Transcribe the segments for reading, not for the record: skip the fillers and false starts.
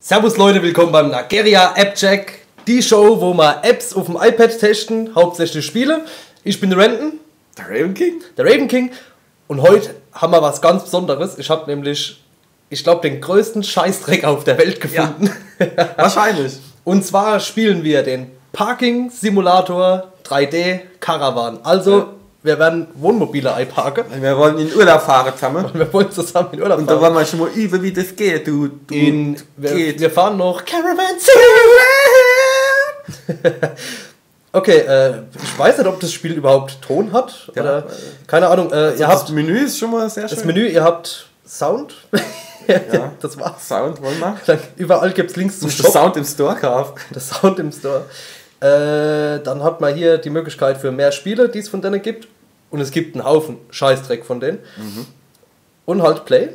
Servus Leute, willkommen beim Nageria App Check, die Show, wo wir Apps auf dem iPad testen, hauptsächlich Spiele. Ich bin der Renton, Der Raven King? der Raven King, und heute haben wir was ganz Besonderes. Ich habe nämlich, ich glaube, den größten Scheißdreck auf der Welt gefunden. Ja, wahrscheinlich. Und zwar spielen wir den Parking Simulator 3D Caravan. Also, Ja. wir werden Wohnmobile einparken. Wir wollen in Urlaub fahren zusammen. Und wir wollen zusammen in Urlaub Und da fahren. wollen wir schon mal üben, wie das geht. Wir fahren noch Caravan Okay, ich weiß nicht, ob das Spiel überhaupt Ton hat. Ja. Oder, keine Ahnung. Ihr habt Das Menü ist schon mal sehr schön. das Menü, ihr habt Sound. Ja. Das war's. Sound wollen wir. Dann, überall gibt es Links zum Das Shop. Sound im Store kaufen. Das Sound im Store. Dann hat man hier die Möglichkeit für mehr Spiele, die es von denen gibt. Und es gibt einen Haufen Scheißdreck von denen. Und halt Play.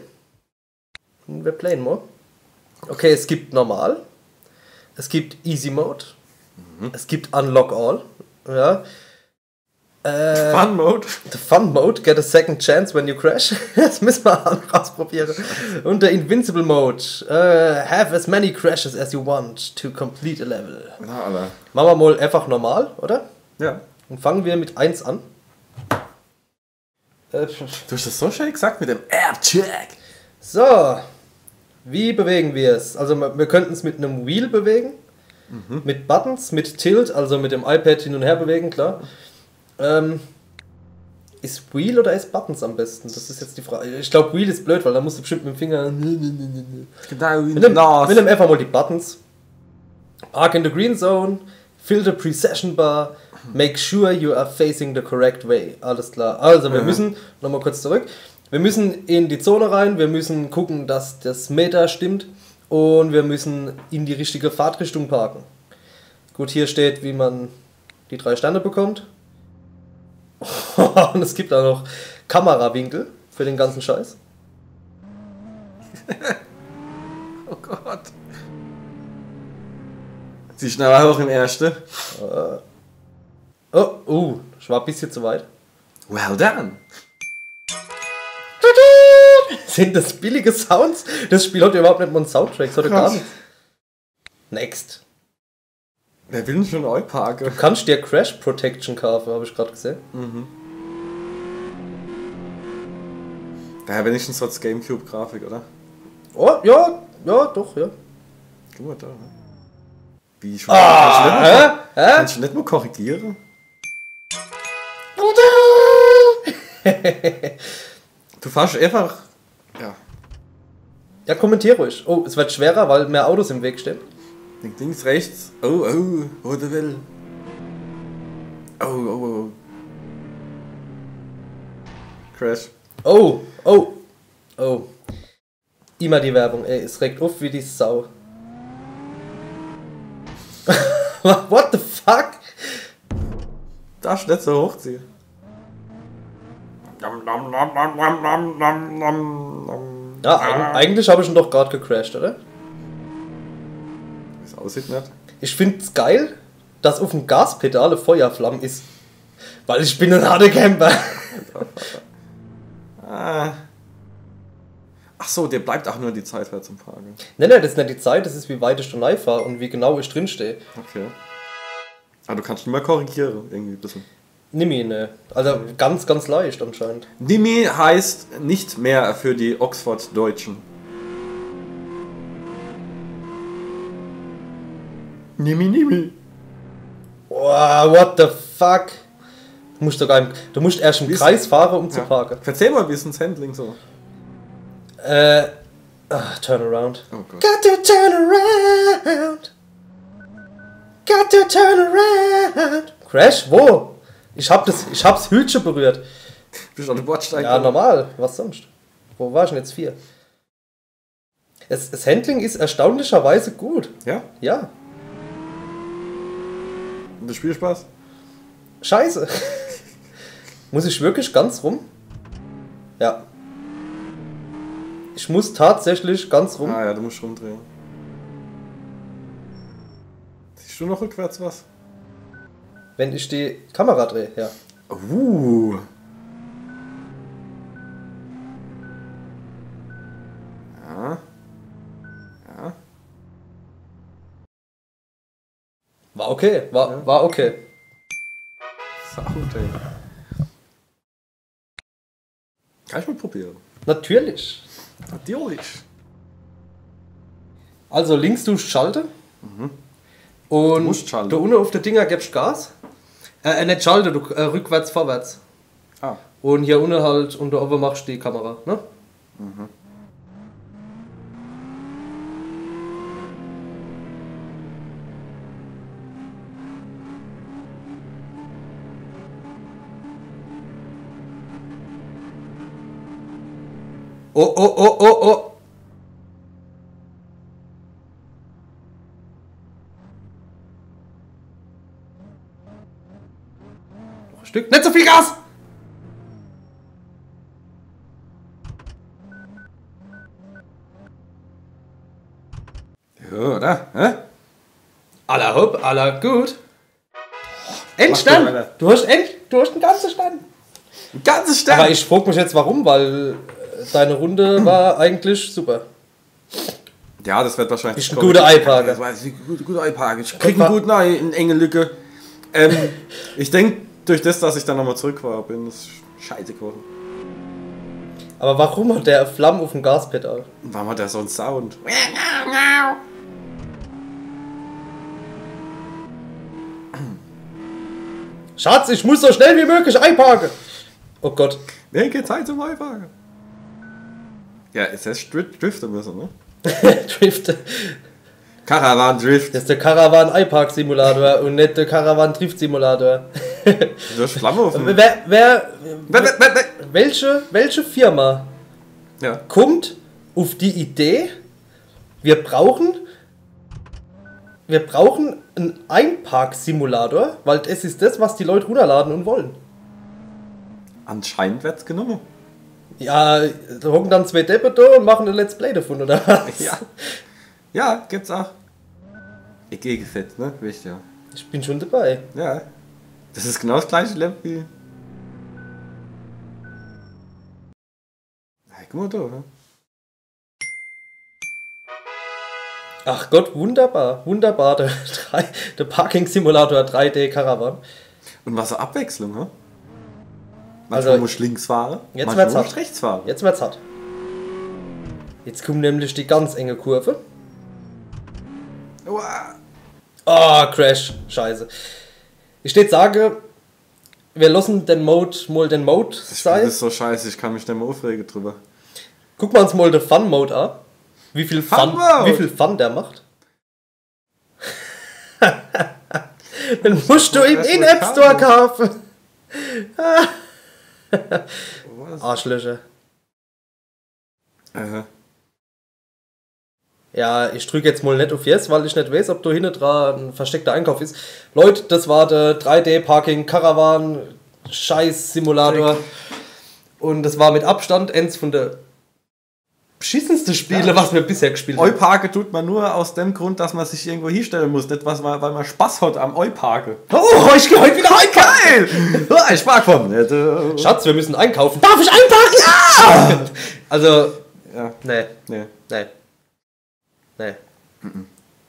Und wir playen mal. Okay, es gibt normal. Es gibt Easy Mode. Es gibt Unlock All. Ja. Fun Mode. The Fun Mode, get a second chance when you crash. Das müssen wir auch noch ausprobieren. Und der Invincible Mode, have as many crashes as you want to complete a level. Na, Alter. Machen wir mal einfach normal, oder? Ja. Und fangen wir mit 1 an. Du hast das so schön gesagt mit dem App-Check. So, wie bewegen wir es? Also wir könnten es mit einem Wheel bewegen, mit Buttons, mit Tilt, also mit dem iPad hin und her bewegen, klar. Ist Wheel oder ist Buttons am besten? Das ist jetzt die Frage. Ich glaube, Wheel ist blöd, weil da musst du bestimmt mit dem Finger... Genau wie Wir nehmen einfach mal die Buttons. Park in the green zone, fill the precession bar, make sure you are facing the correct way. Alles klar. Also wir müssen, nochmal kurz zurück, wir müssen in die Zone rein, wir müssen gucken, dass das Meter stimmt und wir müssen in die richtige Fahrtrichtung parken. Gut, hier steht, wie man die 3 Sterne bekommt. Und es gibt auch noch Kamerawinkel für den ganzen Scheiß. Oh Gott. Sie schneller hoch im ersten. Oh, das war ein bisschen zu weit. Well done. Sind das billige Sounds? Das Spiel hat überhaupt nicht mal einen Soundtrack, das hat gar Krass. nichts. Next. Wer will denn schon euch parken? Du kannst dir Crash Protection kaufen, habe ich gerade gesehen. Ja, wenigstens trotz Gamecube-Grafik, oder? Oh, ja, doch, ja. Gut, oder? Wie schon? Kannst du nicht mal korrigieren? Du fährst einfach... Ja. Ja, kommentier ruhig. Oh, es wird schwerer, weil mehr Autos im Weg stehen. Links, rechts. Oh, der will. Oh. Crash. Oh. Immer die Werbung, ey, es regt auf wie die Sau. What the fuck? Darfst nicht so hochziehen. Ja, eigentlich habe ich ihn doch gerade gecrashed, oder? Wie es aussieht nicht. Ich finde es geil, dass auf dem Gaspedal eine Feuerflamme ist. Weil ich bin ein harter Camper. Ach so, dir bleibt auch nur die Zeit für zum Parken. Nein, das ist nicht die Zeit, das ist wie weit ich da reinfahre und wie genau ich drinstehe. Okay. Aber du kannst nicht mehr korrigieren, irgendwie ein bisschen. Nimm ihn, ne? Also ganz, ganz leicht anscheinend. Nimi heißt nicht mehr für die Oxford-Deutschen. Nimi. Wow, what the fuck? Du musst erst im Kreis fahren, um zu parken. Erzähl mal, wie ist denn das Handling so? Turn around. Oh Gott. Got to turn around. Got to turn around. Crash? Wo? Ich hab's Hütchen berührt. Bist du an den Bordstein Ja, normal. Was sonst? Wo war ich denn jetzt 4? Das Handling ist erstaunlicherweise gut. Ja? Ja. Und das Spielspaß? Scheiße. Muss ich wirklich ganz rum? Ja. Ich muss tatsächlich ganz rum. Ah ja, du musst rumdrehen. Siehst du noch rückwärts was? Wenn ich die Kamera drehe, ja. Ja. War okay, war okay. Sau gut, ey. Kann ich mal probieren. Natürlich. Natürlich. Also links du schalte. Und musst schalten. da unten auf der Dinger gibst Gas. Nicht schalte, du rückwärts, vorwärts. Ah. Und hier unten halt und da oben machst du die Kamera, ne? Oh, oh, oh, oh, oh. Noch ein Stück. Nicht so viel Gas! Ja, oder? Hä? Aller hopp, aller gut. Mach Endstand! doch, Alter. Du hast einen ganzen Stand. Ein ganzes Stern. Aber ich frage mich jetzt warum, weil deine Runde war eigentlich super. Ja, das wird wahrscheinlich... Ist ein guter Eiparker. Das weiß ich, guter Eiparker. Ich krieg einen guten Ei, eine enge Lücke. Ich denke, durch das, dass ich dann nochmal zurück war, bin ist scheiße geworden. Aber warum hat der Flammen auf dem Gaspedal? Warum hat der so einen Sound? Schatz, ich muss so schnell wie möglich einparken. Oh Gott. Nee, geht Zeit zum Eiparker. Ja, es heißt driften müssen, ne? Drift. Caravan Drift. Das ist der Caravan iPark Simulator und nicht der Caravan Drift Simulator. Du hast Flamme auf dem... Welche Firma Ja. kommt auf die Idee, wir brauchen einen Einpark-Simulator, weil es ist das, was die Leute runterladen und wollen. Anscheinend wird's genommen. Ja, da hocken dann zwei Deppen da und machen ein Let's Play davon, oder was? Ja. Ja, gibt's auch. Ich gehe gesetzt, ne? Wisst ihr. Ich bin schon dabei. Ja. Das ist genau das gleiche Level wie... Ja, guck mal da, ne? Ach Gott, wunderbar, wunderbar. Der Parking Simulator 3D Caravan. Und was eine Abwechslung, ne? Also, Manchmal muss ich links fahren, jetzt manchmal wird's muss hart. ich rechts fahren. Jetzt wird's hart. Jetzt kommt nämlich die ganz enge Kurve. Uah. Oh, Crash. Scheiße. Ich steht sage, wir lassen den Mode Das sein. ist so scheiße, ich kann mich nicht mehr aufregen drüber. Gucken wir uns mal den Fun Mode an. Wie viel Fun der macht. Dann musst du ihn in App Store kaufen. Arschlöcher. Ja, ich drücke jetzt mal nicht auf Yes, weil ich nicht weiß, ob da hinten dran ein versteckter Einkauf ist. Leute, das war der 3D Parking Caravan Scheiß Simulator. Und das war mit Abstand eins von der beschissensten Spiele, was wir bisher gespielt haben. Euparken tut man nur aus dem Grund, dass man sich irgendwo hinstellen muss. Nicht weil man Spaß hat am Euparken. Oh, ich gehe heute wieder einkaufen. Geil! Ich mag von. Schatz, wir müssen einkaufen. Darf ich einparken? Ja! Also, Ja. nee. Nee.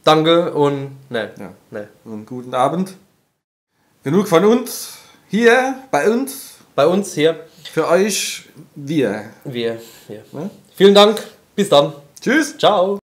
Danke und nee. Ja. Nee. Und guten Abend. Genug von uns. Hier, bei uns. Bei uns hier, Für euch, wir. wir. Ne? Vielen Dank, bis dann. Tschüss. Ciao.